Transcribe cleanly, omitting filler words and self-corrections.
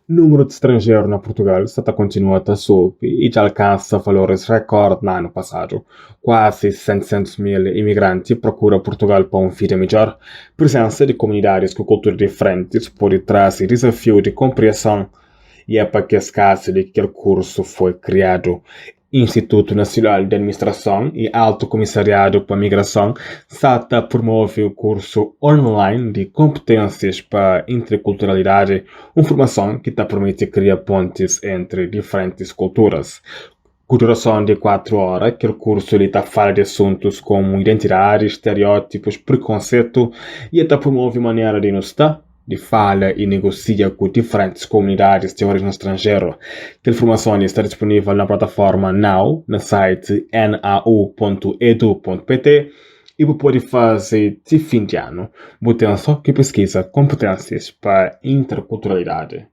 Número de estrangeiros na Portugal está a continuar a subir e já alcança valores recorde no ano passado. Quase 700 mil imigrantes procuram Portugal para vida melhor. Presença de comunidades com culturas diferentes pode trazer desafio de compreensão e é para que escassa de que o curso foi criado. Instituto Nacional de Administração e Alto Comissariado para a Migração, SATA promove o curso online de competências para interculturalidade, uma formação que te permite criar pontes entre diferentes culturas. Com duração de 4 horas, que o curso ele fala de assuntos como identidade, estereótipos, preconceito e até promove maneira de nos estar de fala e negocia com diferentes comunidades de origem estrangeira. A informação está disponível na plataforma Now, no site nau.edu.pt e pode fazer de fim de ano. Botem só que pesquisa competências para interculturalidade.